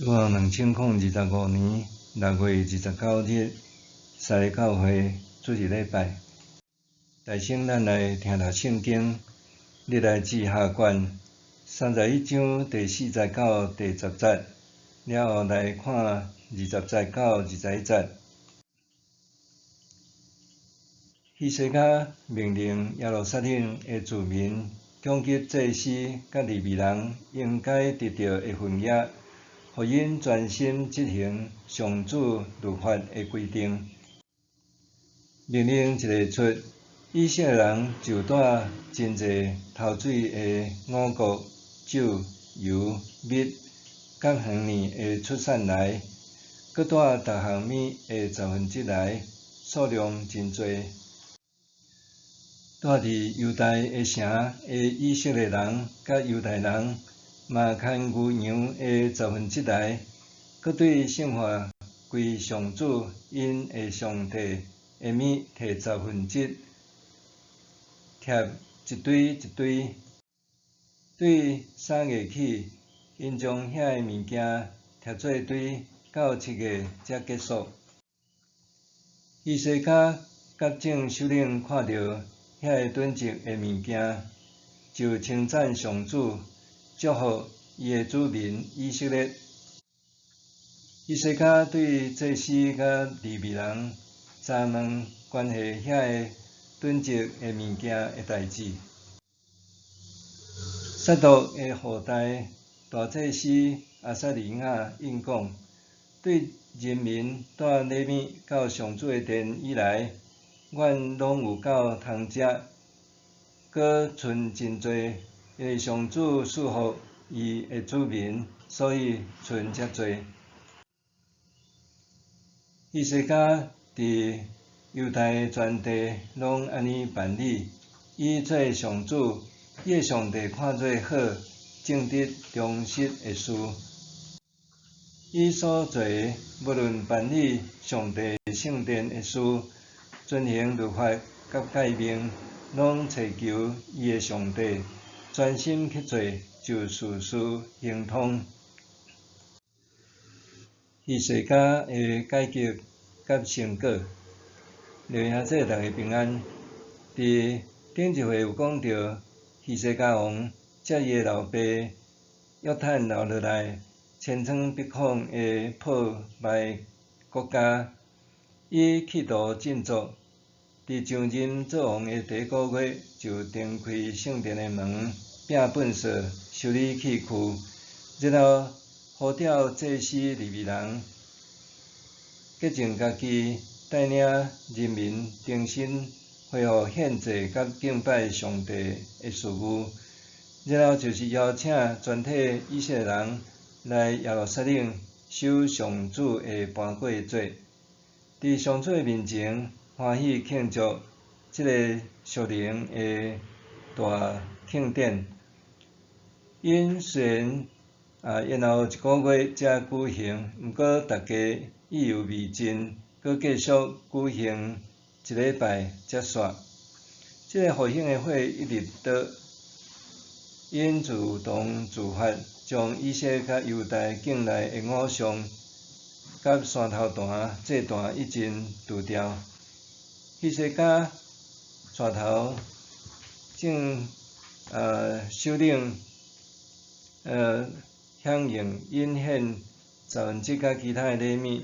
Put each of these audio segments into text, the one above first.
主后2025年6月29日，撒利教会主日礼拜，大圣咱来听读圣经，历代志下卷31章第40到第10节，了后来看20节到21节。希西家命令耶路撒冷的居民攻击祭司甲利未人应该得到的份额，互因专心执行上主律法的规定。命令一个出，以色列人就带真济头水的五穀、酒、油、蜜，各行年的出产来，搁带逐项物的1/10来，数量真济。住伫犹大的城的以色列人甲犹太人，嘛牵牛羊的1/10来，搁对圣化归上主因的上帝的物摕1/10，贴一堆一堆。对3月起，因将遐个物件贴做堆，到7月才结束。希西家甲众首领看到遐个囤积的物件，就称赞上主，祝福伊的子民以色列。希西家对祭司甲利未人查问关系遐个囤积的物件的代志。撒督的后代大祭司亚撒利雅应讲，对人民带礼物到上主的殿以来，阮拢有够通食，搁剩真济，因为上主赐福伊的子民，所以剩遮济。希西家伫犹太全地拢安尼办理，以做上主伊的上帝看做好、正直、忠实的事。伊所做的，无论办理上帝圣殿的事，遵行律法甲诫命，拢祈求伊的上帝，专心去做，就事事亨通。希西家的改革甲成果，留兄弟大家平安。伫顶一回有讲到，希西家王接伊的老爸约坦留落来，千疮百孔的破坏国家。伊企图振作，伫上任做王的第1个月，就重开圣殿的门，摒粪扫，修理器具，然后呼召祭司利未人，洁净家己，带领人民重新恢复献祭甲敬拜上帝的事务。然后就是邀请全体以色列人来耶路撒冷守上主的搬过节，伫上主的面前欢喜庆祝这个属灵的大庆典。因虽然延后1个月才举行，毋过大家意犹未尽，搁继续举行1礼拜才煞。这个复兴的火一直倒，因自动自发将以色列甲犹太境内的偶像甲山头坛、祭坛一尽除掉。希西家带头众首领响应应献1/10甲其他的礼物，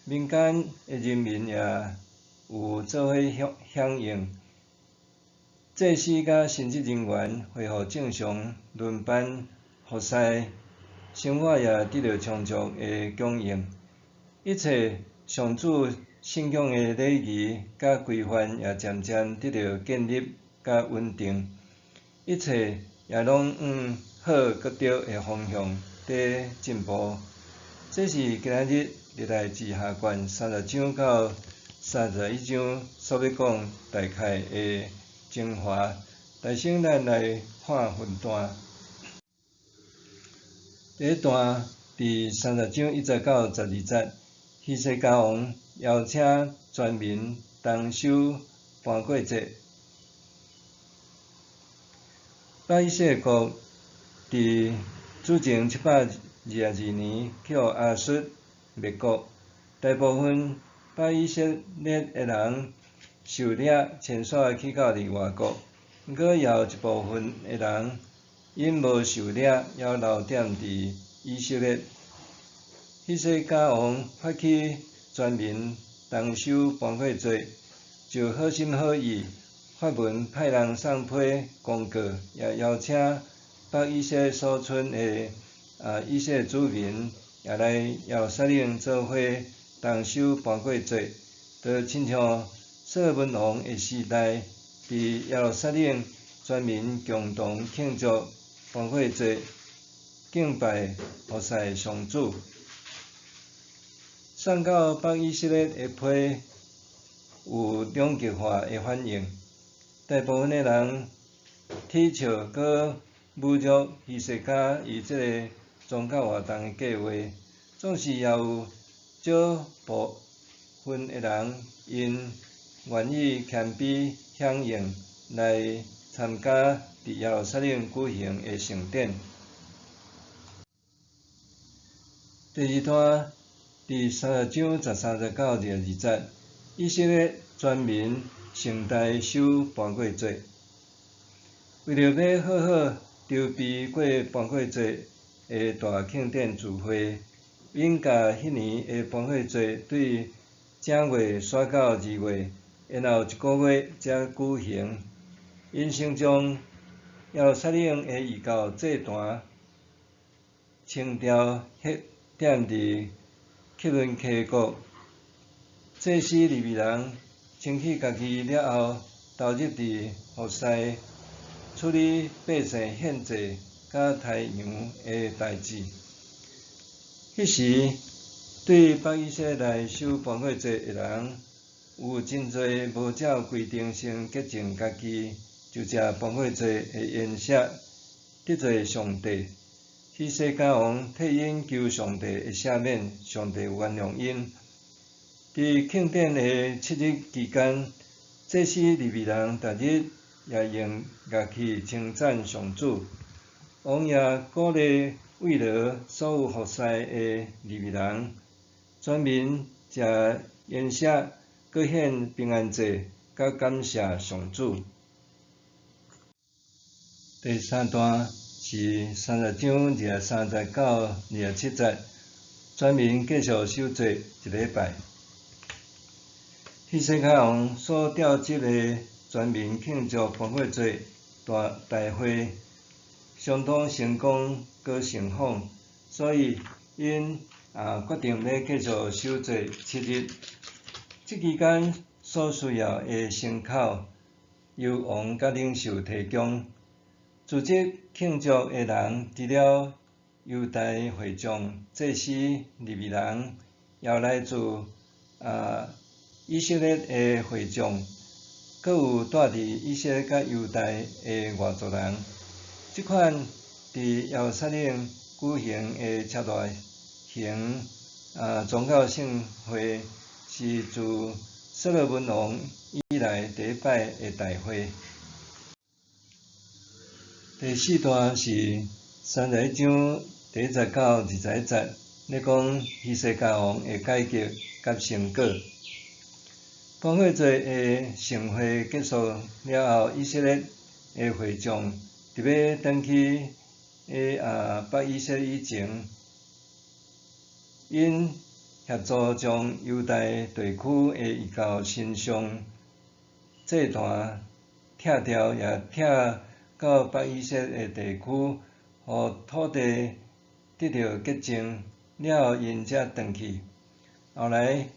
民间的人民也有做伙响应。祭司甲神职人员恢复正常轮班服侍，生活也得到充足的供应。一切上主信仰的礼仪甲规范也渐渐得到建立甲稳定，一切也拢往好搁对的方向在进步。这是今仔日历代志下卷30章到31章所要讲大概的精华。大圣咱来看分段。第1段伫30章1节到12节，希西家王邀请全民同守搬过节。巴以色列国伫主前720 22年去互亚述灭国，大部分北以色列的人受掠迁徙去到伫外国，毋过也有一部分的人因无受掠，还留踮伫以色列。希西家王发起全民同收бан血罪，就好心好意发文派人送批公告，也邀请北以色列所剩的以色列子民也来耶路撒冷做伙同收ban血罪，就亲像所罗门王的时代，伫耶路撒冷全民共同庆祝ban血节，敬拜何塞上主。送到北以色列的批有两极化的反应，大部分的人讥笑佮侮辱希西家伊即个宗教活动的计划，总是也有少部分的人因愿意谦卑响应来参加伫耶路撒冷举行的圣典。第二段伫30章13、19至20节，以色列全民盛大守ban血节，为了要好好筹备过ban血节的大庆典聚会，因甲迄年的ban血节对正月刷到2月，然后1个月才举行。因先将耶路撒冷的异教祭坛清掉，踮伫克伦溪谷。祭司利未人清起家己了后，投入伫服侍、处理百姓献祭甲太阳的代志。迄时，对北以色列来守ban血节的人，有真侪无照规定先洁净家己，就食ban血节的宴食，得罪上帝。希西家王替因求上帝的赦免，上帝有原谅因。伫庆典的7日期间，祭司利未人逐日也用乐器称赞上主。王也鼓励慰劳所有服侍的利未人，全民食宴食，佮献平安祭，佮感谢上主。第3段是30章29、27节，全民继续守节1礼拜。希西家王所调集的全民庆祝ban血节大会相当成功佮盛况，所以因决定要继续守节7日。即期间所需要的牲口由王甲领袖提供。组织庆祝的人，除了犹太会众、祭司、利未人，也有来自以色列的会众，佮有住伫以色列甲犹太的外族人。即款伫耶路撒冷举行的超大型宗教盛会，是自所罗门王以来第一摆的大会。第4段是31章第19、21节，咧讲希西家王的改革甲成果。ban血节的盛会结束了后，以色列的会众伫要转去北以色列以前，因协助将犹太地区的异教神像祭坛拆掉，也拆到北以色列的地区，互土地得到洁净了后，因才转去。后来，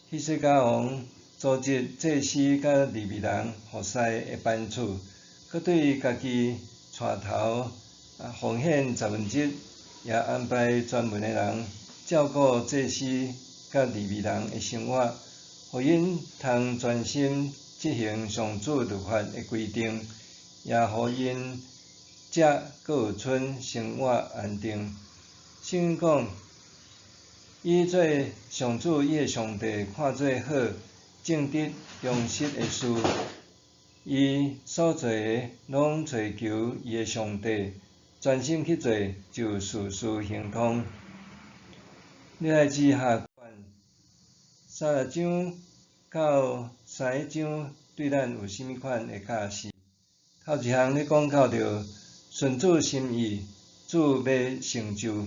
希西家王组织祭司甲利未人服侍的班次，佮对家己带头奉献1/10，也安排专门的人照顾祭司甲利未人的生活，互因通专心执行上主律法的规定，也互因食佮有剩生活安定。圣经讲，伊做上主伊的上帝看做好，正直忠实的事，伊所做的拢找求伊的上帝，专心去做，就事事行通。你来记下卷30章到31章对咱有甚物款的启示？头一项咧讲到着顺主心意，主要成就。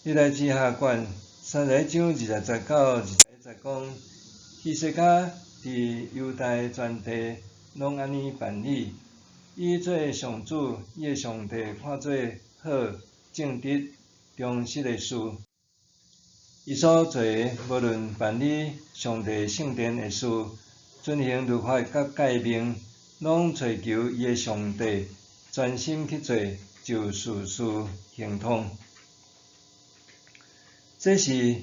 你来记下卷31章20节到21节讲，希西家伫犹大全地拢安尼办理，伊做上主，伊的上帝看做好、正直、忠实的事。伊所做的，无论办理上帝圣殿的事，遵行律法甲诫命，拢追求伊的上帝，专心去做，就事事行通。这是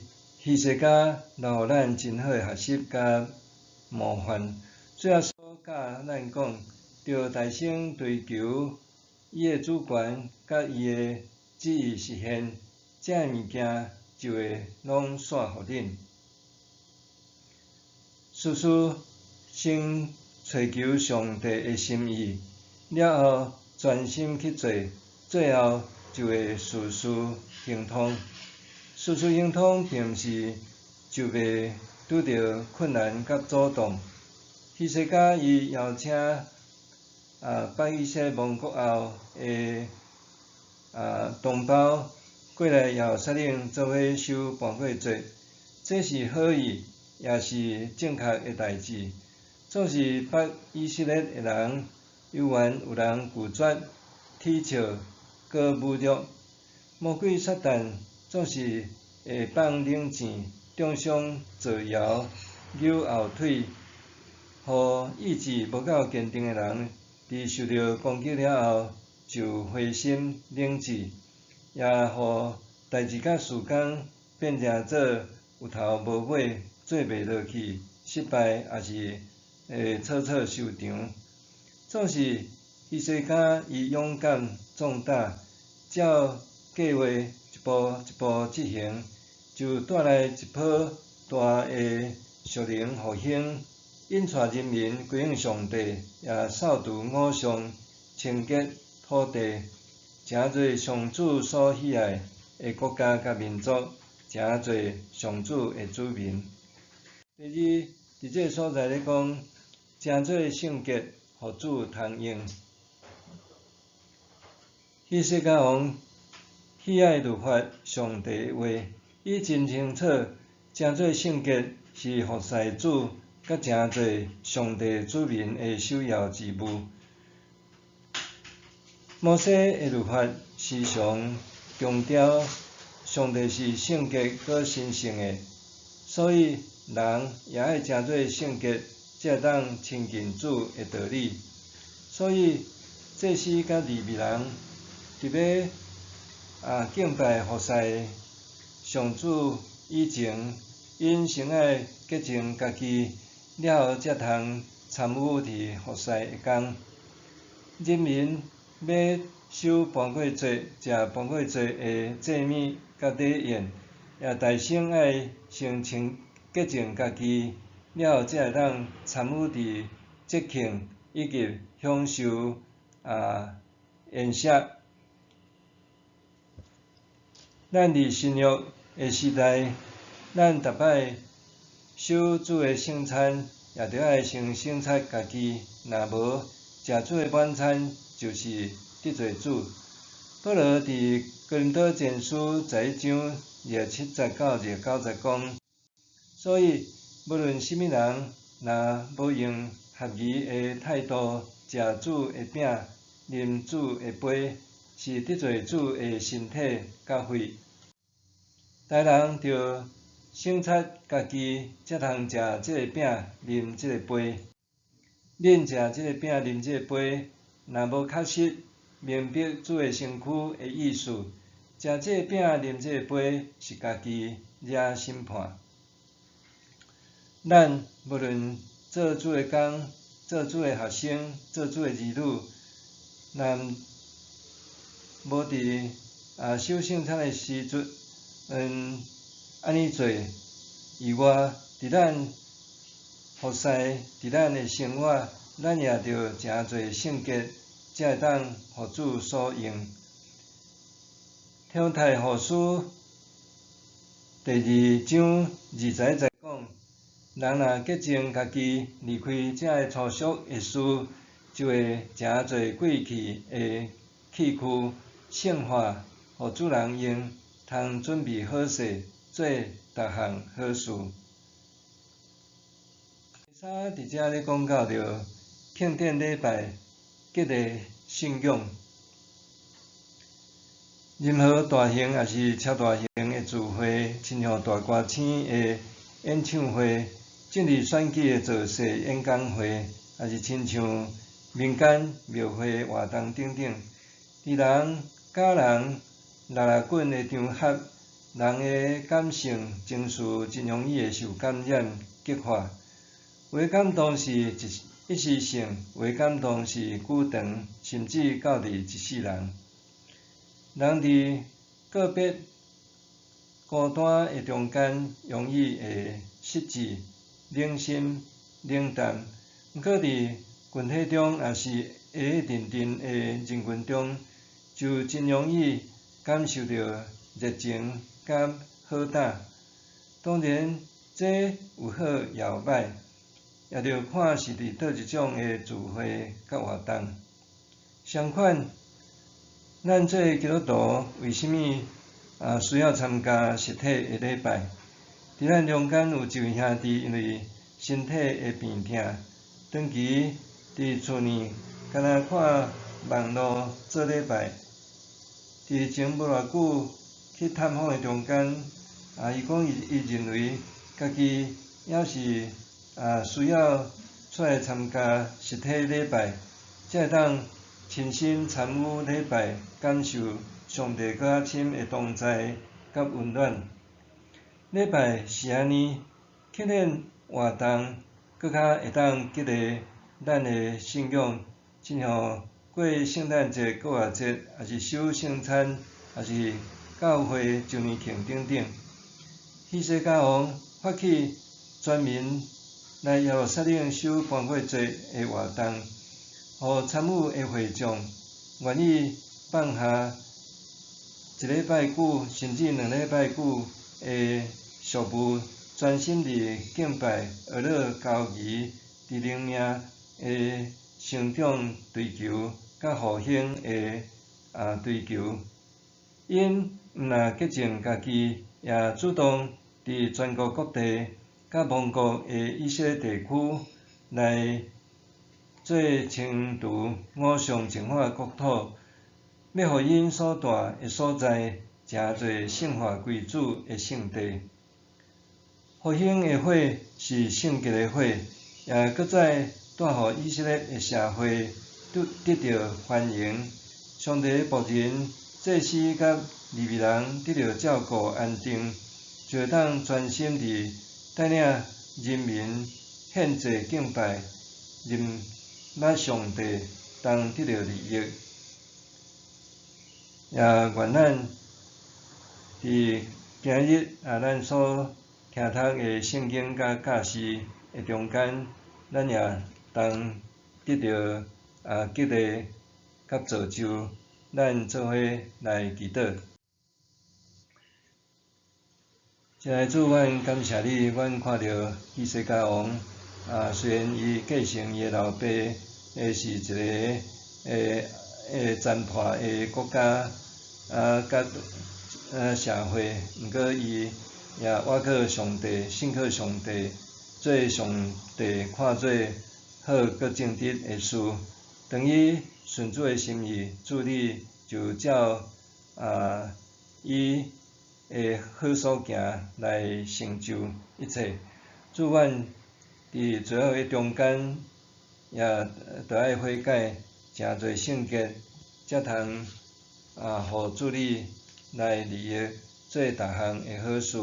希西家留予咱真好的学习甲模范。最后所教咱讲，着大声追求伊的主权甲伊的旨意实现，这物件就会拢煞互恁。事事先追求上帝的心意，了后专心去做，最后就会事事行通。事事行通，并毋是就袂拄着困难甲阻挡。希西家伊邀请巴以色亡国后的同胞过来耶路撒冷做伙守磅粿节，这是好意，也是正确的代志。总是北以色列的人，犹原有人拒绝、踢笑、搁侮辱。魔鬼撒旦总是会放冷箭，中伤造谣，扭后腿，互意志无够坚定的人，伫受到攻击了后就灰心冷志，也互代志甲事工变成做有头无尾，做袂落去，失败也是会草草收场。总是希西家伊勇敢壮大，照计划一步一步执行，就带来一波大的属灵复兴，引带人民归向上帝，也扫除偶像，清洁土地，诚侪上主所喜爱的国家甲民族，诚侪上主的子民。第二，伫这个所在咧讲，诚侪圣洁，互主通用。希西家王喜爱律法上帝的话，伊真清楚，诚侪圣洁是服侍主，甲诚侪上帝子民的首要之务。摩西的律法时常强调，上帝是圣洁搁神圣的，所以人也爱诚做圣洁，才会当亲近主的道理。所以祭司甲利未人伫要敬拜服侍上主以前，因先爱洁净家己，了后才通参与伫服侍的工。人民要守磅粿节、食磅粿节的祭物甲礼宴，也大声爱先洁净家己，了后才会当参与伫节庆以及享受宴席。咱伫新约的时代，咱逐摆守主的圣餐，也着爱先省察家己，若无食主的晚餐，就是得罪主。保罗伫哥林多前书11章27节到29节讲，所以无论甚物人，若无用合宜的态度食主的饼、啉主的杯，是得罪主的身体甲血。大人着省察家己，才通食这个饼、啉这个杯。恁食这个饼、啉这个杯，若无确实明白主的身躯的意思，食这个饼、啉这个杯，是家己惹审判。咱无论做主的工、做主的学生、做主的儿女，若无伫守圣餐的时阵，安尼做以外，伫咱服侍、伫咱的生活，咱也着诚侪圣洁、才会当互主所用。天台护师第2章20在讲，人若洁净家己，离开这个粗俗的事，就会诚侪贵气的器具圣化，互主人用，通准备好势，做逐项好事。三伫遮咧讲到着庆典礼拜，激励信仰。任何大型也是超大型的聚会，亲像大歌星的演唱会、政治选举的造势演讲会，也是亲像民间庙会活动等等。伫人甲人拉滚的场合，人的感性情绪真容易会受感染激化。有的感动是一时性，有的感动是久长，甚至到伫一世人。人伫个别孤单的中间，容易会失志、冷心、冷淡；毋过伫群体中，也是下下沉沉的人群中，就真容易感受到热情甲好胆。当然，这有好也有歹，也着看是伫倒一种的聚会甲活动。相反，咱做基督徒为虾米需要参加实体的礼拜？伫咱中间有一位兄弟，因为身体的病痛，长期伫厝内干那看网络做礼拜。伫前无偌久去探访的中间，伊讲伊认为家己也是需要出来参加实体礼拜，才会当亲身参与礼拜，感受上帝搁较深的同在甲温暖。礼拜是安尼，庆典活动搁较会当激励咱的信仰，亲像过圣诞节、国外节，也是守圣餐，也是教会周年庆等等。希西家王发起全民来耶路撒冷守磅礴节的活动，互参与的会众愿意放下一礼拜久，甚至2礼拜久的俗务，专心地敬拜、学乐交谊，伫灵命的成长追求，甲复兴的追求。因毋但洁净家己，也主动伫全国各地甲亡国的以色列地区来做清除偶像净化国土，要互因所住的所在诚侪圣化归主的圣地。复兴的火是圣洁的火，也搁再带互以色列的社会得到繁荣。上帝的仆人、祭司甲利未人得到照顾安定，就会当专心地带领人民献祭敬拜，任捌上帝，当得到利益。也愿咱伫今日咱所听读的圣经甲教示的中间，咱也当得到激励甲造就，咱做伙来祈祷。亲爱的主，阮感谢你，阮看到希西家王虽然伊继承伊的老爸，是一个残破的国家甲社会，毋过伊也倚靠上帝，信靠上帝，做上帝看做好搁正直的事。当伊顺主的心意，主你就照伊的好所行来成就一切。主，阮伫最后的中间，也着爱悔改，诚侪圣洁，才通互主你来利益做逐项的好事。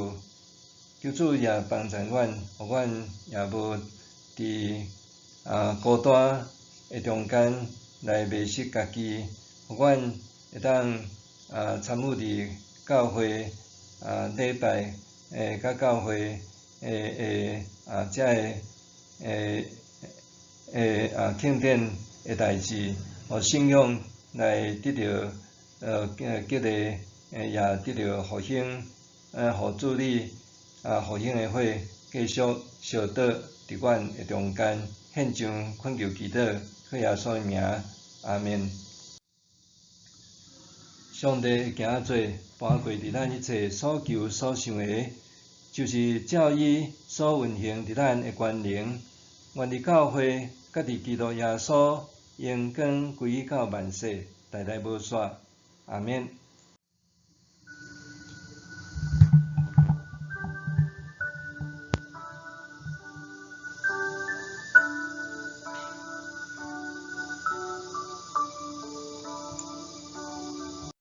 求主也帮助阮，互阮也无伫孤单的中间来迷失家己，互阮会当参与伫教会礼拜甲教会遮庆典的代志，互信仰来得到激励，也得到复兴，互主理复兴的火继续烧倒伫阮的中间，献上恳求祈祷，靠耶稣的名，阿门。上帝会行做搬过伫咱一切所求所想的，就是照伊所运行伫咱的权能，愿伫教会，甲伫基督耶稣荣光归到万世，代代无煞，阿免。